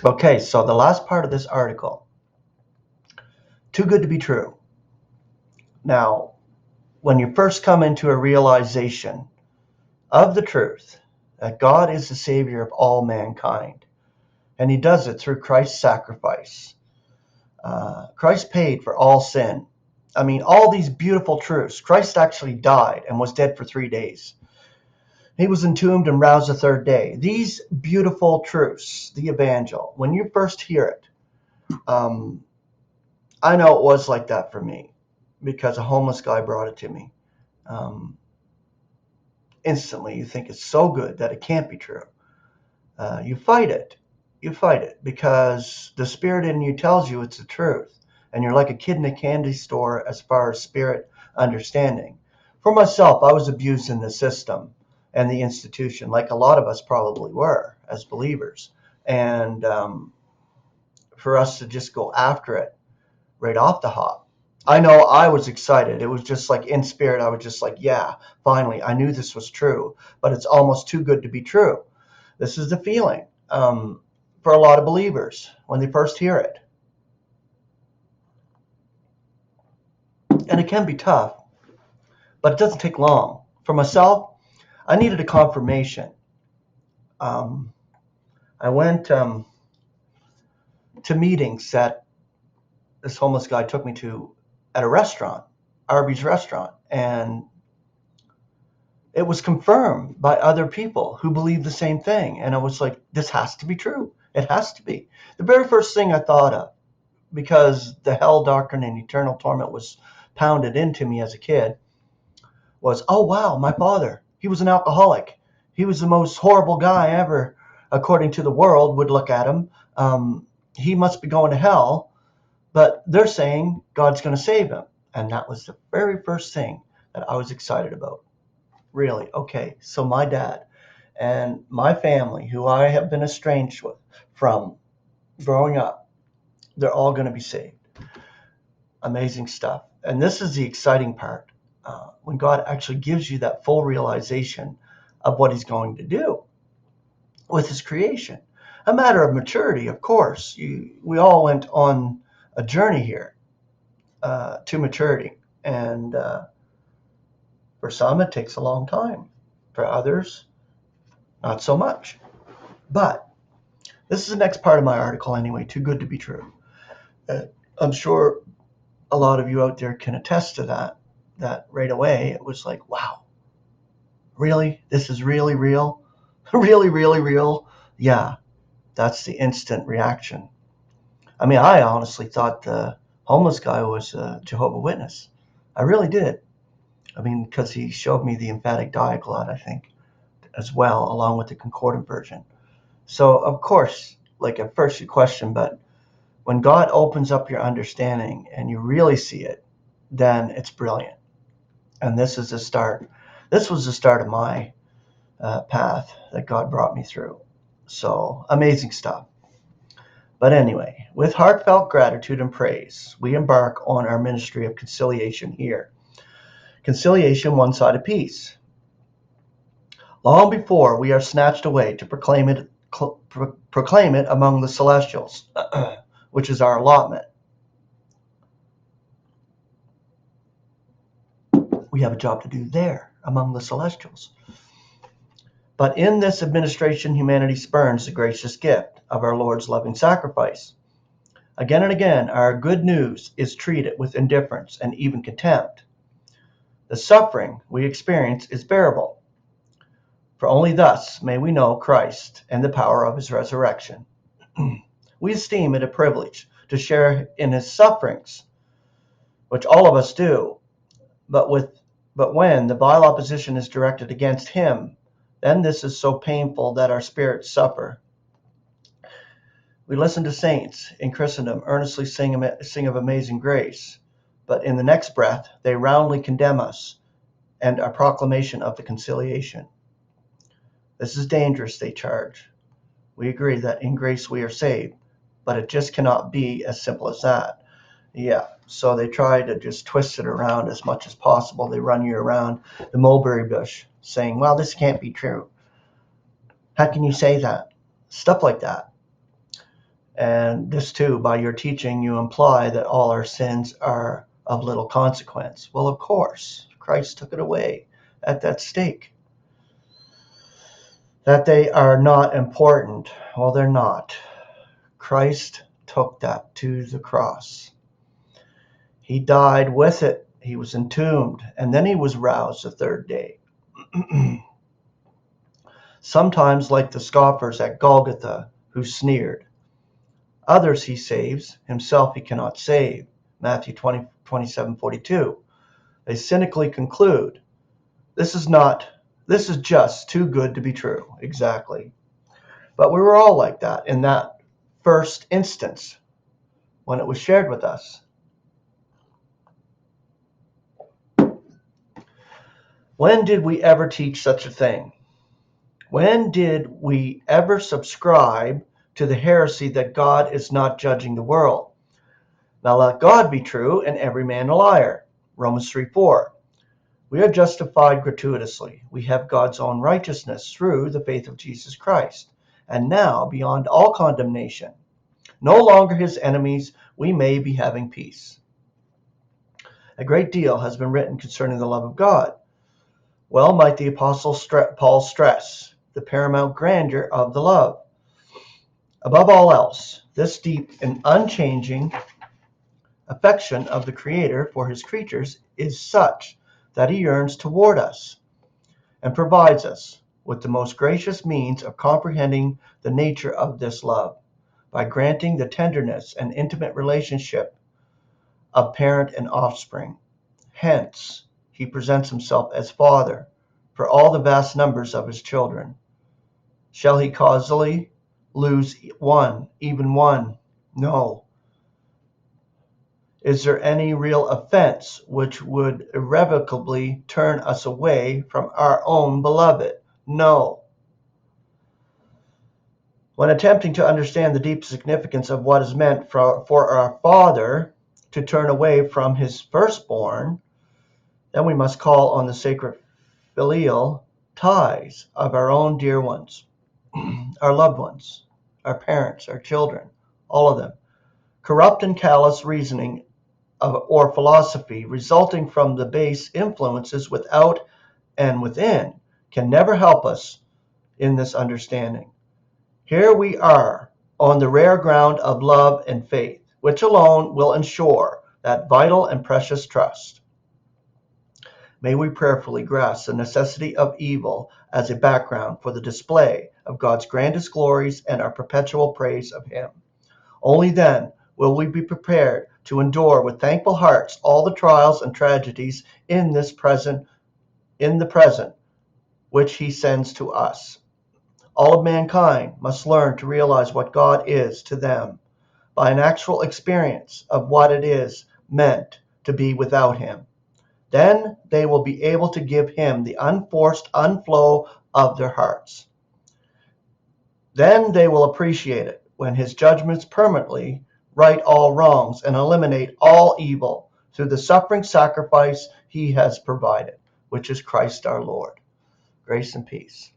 Okay, so the last part of this article, too good to be true. Now, when you first come into a realization of the truth that God is the Savior of all mankind, and He does it through Christ's sacrifice. Christ paid for all sin. I mean, all these beautiful truths. Christ actually died and was dead for 3 days. He was entombed and roused the third day. These beautiful truths, the evangel, when you first hear it, I know it was like that for me because a homeless guy brought it to me. Instantly, you think it's so good that it can't be true. You fight it. You fight it because the spirit in you tells you it's the truth. And you're like a kid in a candy store as far as spirit understanding. For myself, I was abused in the system and the institution, like a lot of us probably were as believers. And for us to just go after it right off the hop. I know I was excited. It was just like in spirit, I was just like, yeah, finally, I knew this was true, but it's almost too good to be true. This is the feeling for a lot of believers when they first hear it. And it can be tough, but it doesn't take long. For myself, I needed a confirmation. I went to meetings that this homeless guy took me to at a restaurant, Arby's restaurant, and it was confirmed by other people who believed the same thing. And I was like, this has to be true. It has to be. The very first thing I thought of, because the hell doctrine and eternal torment was pounded into me as a kid, was, oh, wow, my father, he was an alcoholic. He was the most horrible guy ever, according to the world, would look at him. He must be going to hell, but they're saying God's going to save him. And that was the very first thing that I was excited about. Really, okay, so my dad and my family, who I have been estranged from growing up, they're all going to be saved. Amazing stuff. And this is the exciting part, when God actually gives you that full realization of what He's going to do with His creation. A matter of maturity, of course. We all went on a journey here to maturity. And for some, it takes a long time. For others, not so much. But this is the next part of my article anyway, too good to be true. I'm sure a lot of you out there can attest to that right away. It was like, wow, really? This is really real? Really, really real? Yeah, that's the instant reaction. I mean, I honestly thought the homeless guy was a Jehovah's Witness. I really did. I mean, because he showed me the emphatic diaglott, I think, as well, along with the concordant version. So, of course, like at first you question, but when God opens up your understanding and you really see it, then it's brilliant. And this is the start. This was the start of my path that God brought me through. So, amazing stuff. But anyway, with heartfelt gratitude and praise, we embark on our ministry of conciliation here. Conciliation, one-sided peace. Long before we are snatched away to proclaim it among the celestials, which is our allotment. We have a job to do there among the celestials. But in this administration, humanity spurns the gracious gift of our Lord's loving sacrifice. Again and again, our good news is treated with indifference and even contempt. The suffering we experience is bearable, for only thus may we know Christ and the power of His resurrection. We esteem it a privilege to share in His sufferings, which all of us do, but when the vile opposition is directed against Him, then this is so painful that our spirits suffer. We listen to saints in Christendom earnestly sing of amazing grace, but in the next breath they roundly condemn us and our proclamation of the conciliation. This is dangerous, they charge. We agree that in grace we are saved, but it just cannot be as simple as that. Yeah, so they try to just twist it around as much as possible. They run you around the mulberry bush saying, well, this can't be true. How can you say that? Stuff like that. And this too, by your teaching, you imply that all our sins are of little consequence. Well, of course, Christ took it away at that stake. That they are not important. Well, they're not. Christ took that to the cross. He died with it. He was entombed, and then he was roused the third day. Sometimes like the scoffers at Golgotha who sneered. Others he saves, himself he cannot save. Matthew 27:42. They cynically conclude, this is just too good to be true. Exactly. But we were all like that in that first instance when it was shared with us. When did we ever teach such a thing? When did we ever subscribe to the heresy that God is not judging the world? Now let God be true and every man a liar. Romans 3:4. We are justified gratuitously. We have God's own righteousness through the faith of Jesus Christ. And now, beyond all condemnation, no longer his enemies, we may be having peace. A great deal has been written concerning the love of God. Well might the Apostle Paul stress the paramount grandeur of the love. Above all else, this deep and unchanging affection of the Creator for his creatures is such that he yearns toward us and provides us with the most gracious means of comprehending the nature of this love by granting the tenderness and intimate relationship of parent and offspring. Hence, he presents himself as Father for all the vast numbers of his children. Shall he causally lose one, even one? No. Is there any real offense which would irrevocably turn us away from our own beloved? No. When attempting to understand the deep significance of what is meant for our Father to turn away from his firstborn, then we must call on the sacred filial ties of our own dear ones, our loved ones, our parents, our children, all of them. Corrupt and callous reasoning or philosophy resulting from the base influences without and within can never help us in this understanding. Here we are on the rare ground of love and faith, which alone will ensure that vital and precious trust. May we prayerfully grasp the necessity of evil as a background for the display of God's grandest glories and our perpetual praise of him. Only then will we be prepared to endure with thankful hearts all the trials and tragedies in the present, which he sends to us. All of mankind must learn to realize what God is to them by an actual experience of what it is meant to be without him. Then they will be able to give him the unforced unflow of their hearts. Then they will appreciate it when his judgments permanently right all wrongs and eliminate all evil through the suffering sacrifice he has provided, which is Christ our Lord. Grace and peace.